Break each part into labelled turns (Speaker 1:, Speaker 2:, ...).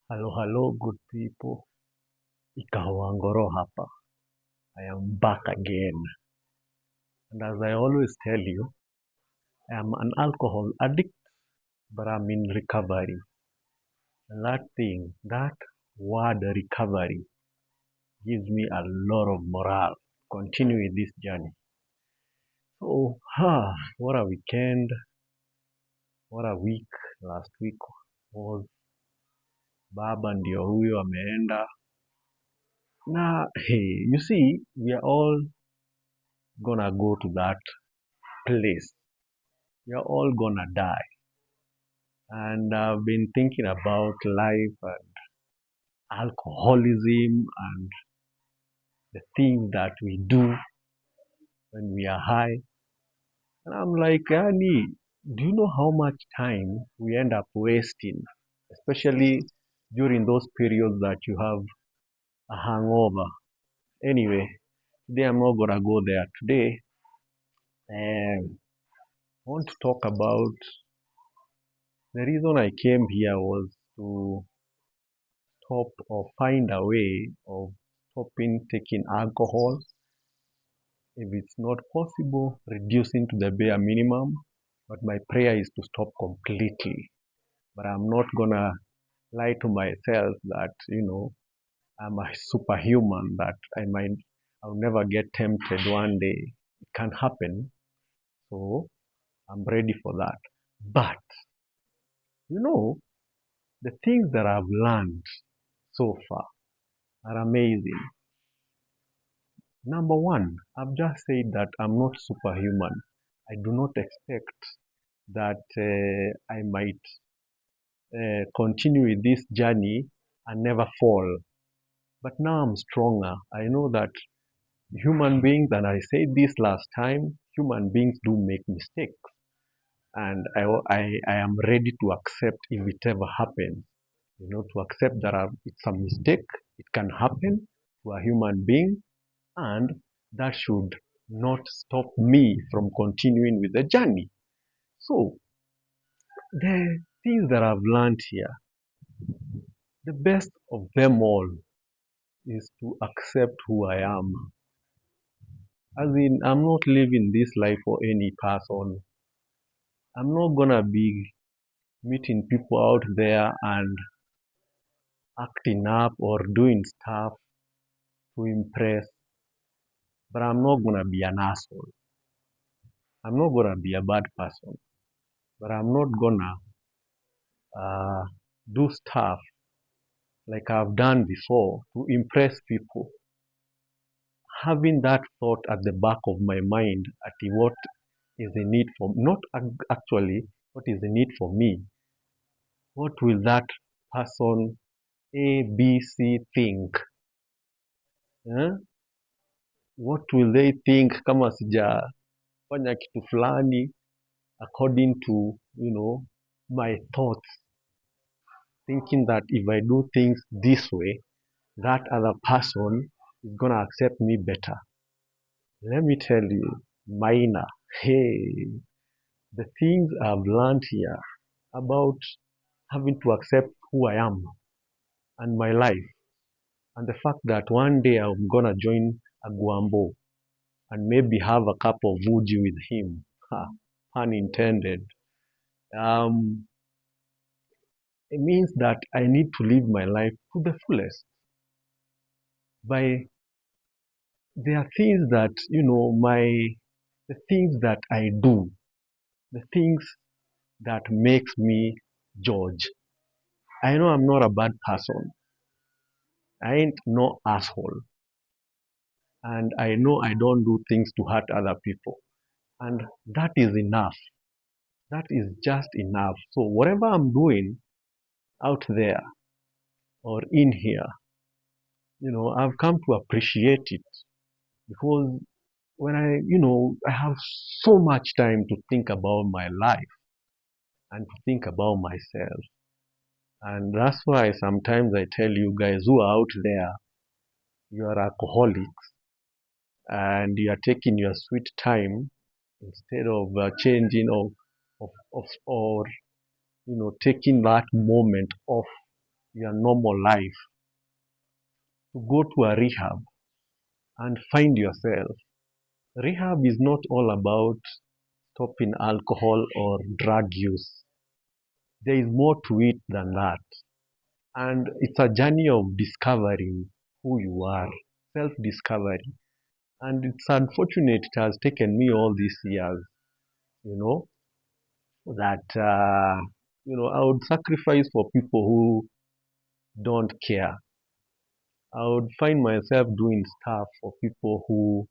Speaker 1: Hello, hello, good people. IkahUwaNgoro hapa. I am back again. And as I always tell you, I am an alcohol addict, but I'm in recovery. And that word recovery gives me a lot of morale. Continue with this journey. So, what a weekend, what a week. Last week was baba ndio huyo ameenda. Na, hey, you see, we are all gonna go to that place. We are all gonna die. And I've been thinking about life and alcoholism and the things that we do when we are high. And I'm like, Annie, do you know how much time we end up wasting, especially during those periods that you have a hangover? Anyway, today I'm not gonna go there. Today, I want to talk about the reason I came here was to stop or find a way of stopping taking alcohol. If it's not possible, reducing to the bare minimum. But my prayer is to stop completely. But I'm not gonna lie to myself that, I'm a superhuman, that I'll never get tempted one day. It can happen. So I'm ready for that. But, you know, the things that I've learned so far are amazing. Number one, I've just said that I'm not superhuman. I do not expect that I might continue with this journey and never fall. But now I'm stronger. I know that human beings, and I said this last time, human beings do make mistakes. And I am ready to accept if it ever happens. To accept that it's a mistake, it can happen to a human being, and that should not stop me from continuing with the journey. So, the things that I've learned here, the best of them all is to accept who I am. As in, I'm not living this life for any person. I'm not gonna be meeting people out there and acting up or doing stuff to impress, but I'm not gonna be an asshole. I'm not gonna be a bad person, but I'm not gonna uh, do stuff like I've done before to impress people. Having that thought at the back of my mind at what is the need for, not actually what is the need for me. What will that person A, B, C think? Eh? What will they think kama sijafanya kitu fulani according to, my thoughts, thinking that if I do things this way, that other person is gonna accept me better. Let me tell you, minor, hey, the things I've learned here about having to accept who I am and my life, and the fact that one day I'm gonna join a Guambo and maybe have a cup of Vuji with him, pun intended. Um, it means that I need to live my life to the fullest. By there are things that the things that I do, the things that makes me George. I know I'm not a bad person. I ain't no asshole. And I know I don't do things to hurt other people. And that is enough. That is just enough. So whatever I'm doing out there or in here, I've come to appreciate it because when I have so much time to think about my life and to think about myself. And that's why sometimes I tell you guys who are out there, you are alcoholics and you are taking your sweet time instead of changing or taking that moment off your normal life to go to a rehab and find yourself. Rehab is not all about stopping alcohol or drug use. There is more to it than that. And it's a journey of discovering who you are, self discovery. And it's unfortunate it has taken me all these years, you know, that, I would sacrifice for people who don't care. I would find myself doing stuff for people who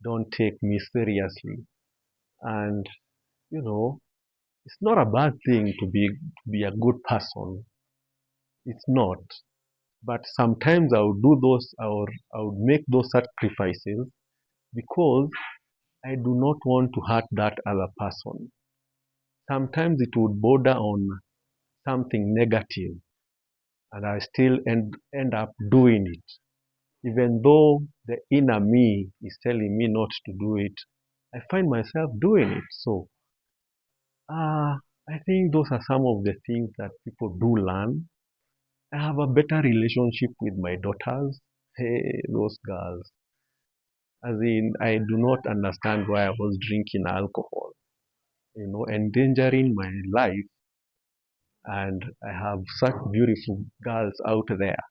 Speaker 1: don't take me seriously. And, you know, it's not a bad thing to be a good person. It's not. But sometimes I would do those, or I would make those sacrifices because I do not want to hurt that other person. Sometimes it would border on something negative, and I still end up doing it. Even though the inner me is telling me not to do it, I find myself doing it. So, I think those are some of the things that people do learn. I have a better relationship with my daughters. Hey, those girls. As in, I do not understand why I was drinking alcohol, endangering my life. And I have such beautiful girls out there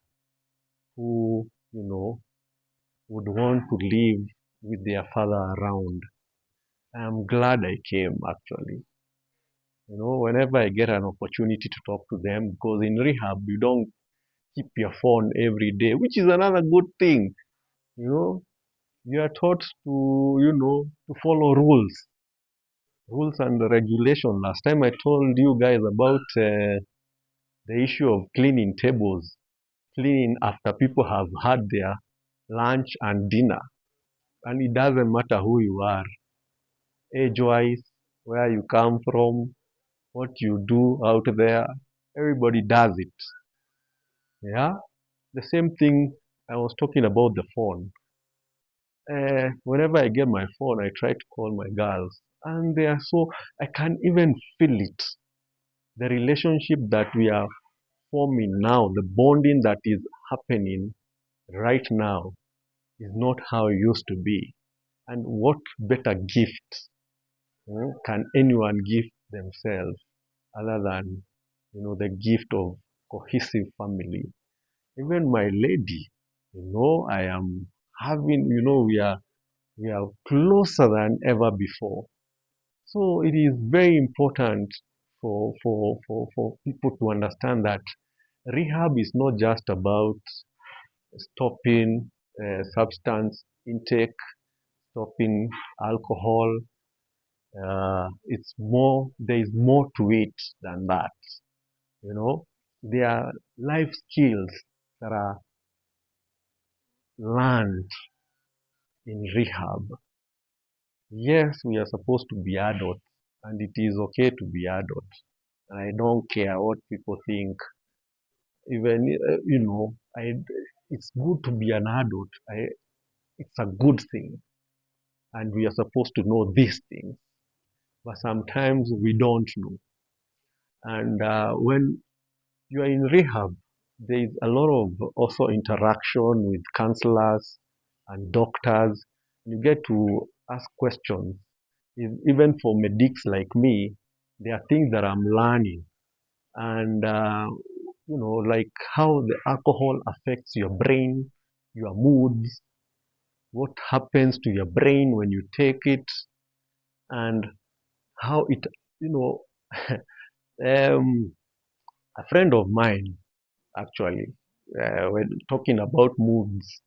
Speaker 1: who, would want to live with their father around. I'm glad I came actually. Whenever I get an opportunity to talk to them, because in rehab, you don't keep your phone every day, which is another good thing. You know, you are taught to follow rules and regulation. Last time I told you guys about the issue of cleaning tables, cleaning after people have had their lunch and dinner. And it doesn't matter who you are, age-wise, where you come from, what you do out there. Everybody does it. Yeah. The same thing I was talking about the phone. Whenever I get my phone, I try to call my girls, and they are so I can even feel it. The relationship that we are forming now, the bonding that is happening right now, is not how it used to be. And what better gift can anyone give themselves other than the gift of cohesive family? Even my lady, I am having, we are closer than ever before. So it is very important for people to understand that rehab is not just about stopping substance intake, stopping alcohol. It's more. There is more to it than that. You know, there are life skills that are learned in rehab. Yes, we are supposed to be adults, and it is okay to be adults. And I don't care what people think. Even it's good to be an adult. It's a good thing, and we are supposed to know these things. But sometimes we don't know. And when you are in rehab, there is a lot of also interaction with counselors and doctors. You get to ask questions. Even for medics like me, there are things that I'm learning. And, like how the alcohol affects your brain, your moods, what happens to your brain when you take it, and how it, you know, a friend of mine actually, when talking about moods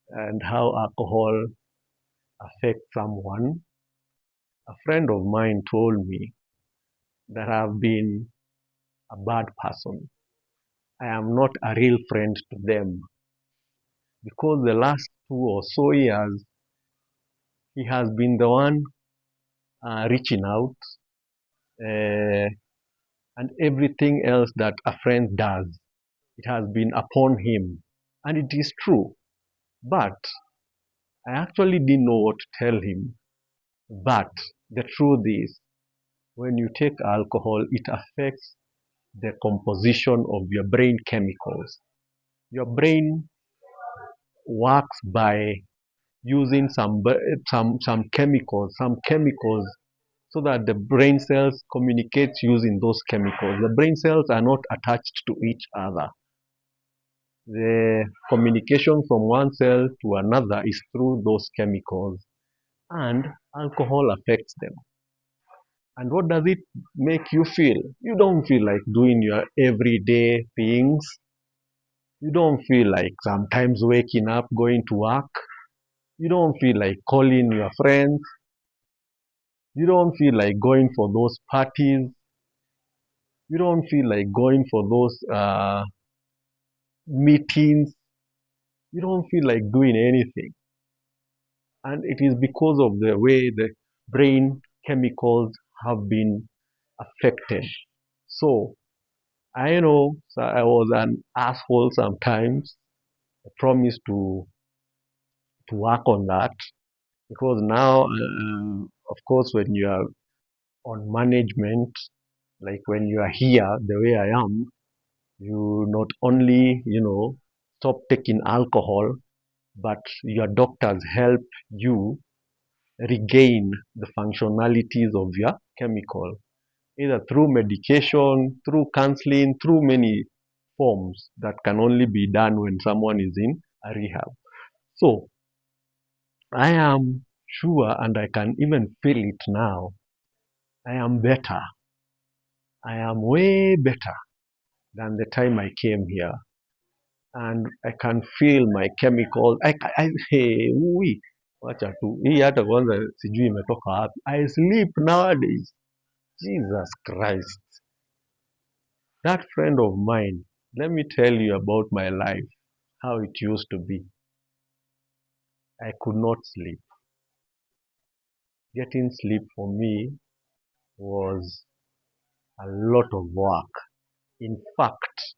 Speaker 1: and how alcohol affects someone, a friend of mine told me that I've been a bad person. I am not a real friend to them because the last 2 or so years, he has been the one reaching out uh, and everything else that a friend does. It has been upon him. And it is true. But I actually didn't know what to tell him. But the truth is, when you take alcohol, it affects the composition of your brain chemicals. Your brain works by using some chemicals so that the brain cells communicate using those chemicals. The brain cells are not attached to each other. The communication from one cell to another is through those chemicals, and alcohol affects them. And what does it make you feel? You don't feel like doing your everyday things. You don't feel like sometimes waking up, going to work. You don't feel like calling your friends. You don't feel like going for those parties. You don't feel like going for those meetings. You don't feel like doing anything. And it is because of the way the brain chemicals have been affected. So I know I was an asshole sometimes. I promise to work on that because now, of course, when you are on management, like when you are here, the way I am, you not only, stop taking alcohol, but your doctors help you regain the functionalities of your chemical, either through medication, through counseling, through many forms that can only be done when someone is in a rehab. So I am sure, and I can even feel it now, I am better. I am way better than the time I came here. And I can feel my chemicals. Hey, wacha tu hii hata kwanza sijui imetoka wapi. I sleep nowadays. Jesus Christ. That friend of mine, let me tell you about my life, how it used to be. I could not sleep. Getting sleep for me was a lot of work. In fact,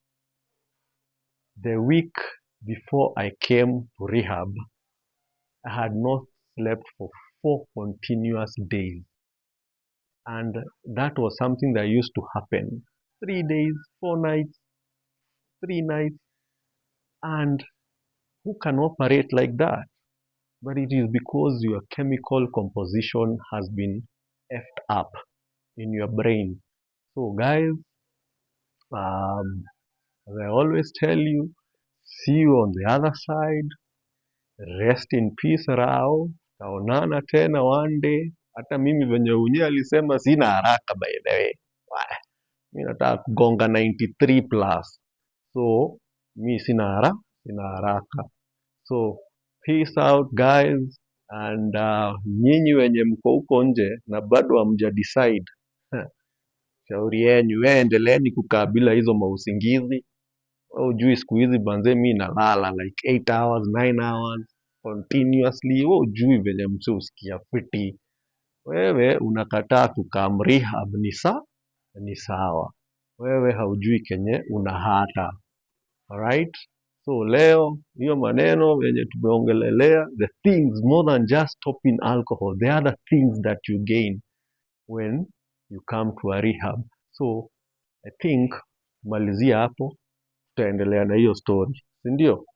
Speaker 1: the week before I came to rehab, I had not slept for 4 continuous days. And that was something that used to happen 3 days, 4 nights, 3 nights. And who can operate like that? But it is because your chemical composition has been effed up in your brain. So, guys, as I always tell you, see you on the other side. Rest in peace, Rao. Taonana tena one day. Hata mimi venye unye alisema sina haraka, by the way. Mimi nataka kugonga 93 plus. So, mi sina haraka. So, peace out guys, and nyinyi wenye mko huko nje na bado hamja decide, shauri yenyu, endeleeni kukaa bila hizo mausingizi. Ujui siku hizi banze mi nalala like 8 hours, 9 hours continuously. Ujui venye mse usikia fiti. Wewe unakataa kukaa rehab, ni sawa. Wewe haujui kenye unahata. Alright? So leo hiyo maneno yenye tumeongelelea, the things more than just stopping alcohol, the other things that you gain when you come to a rehab. So I think malizia hapo, tutaendelea na hiyo story, si ndio?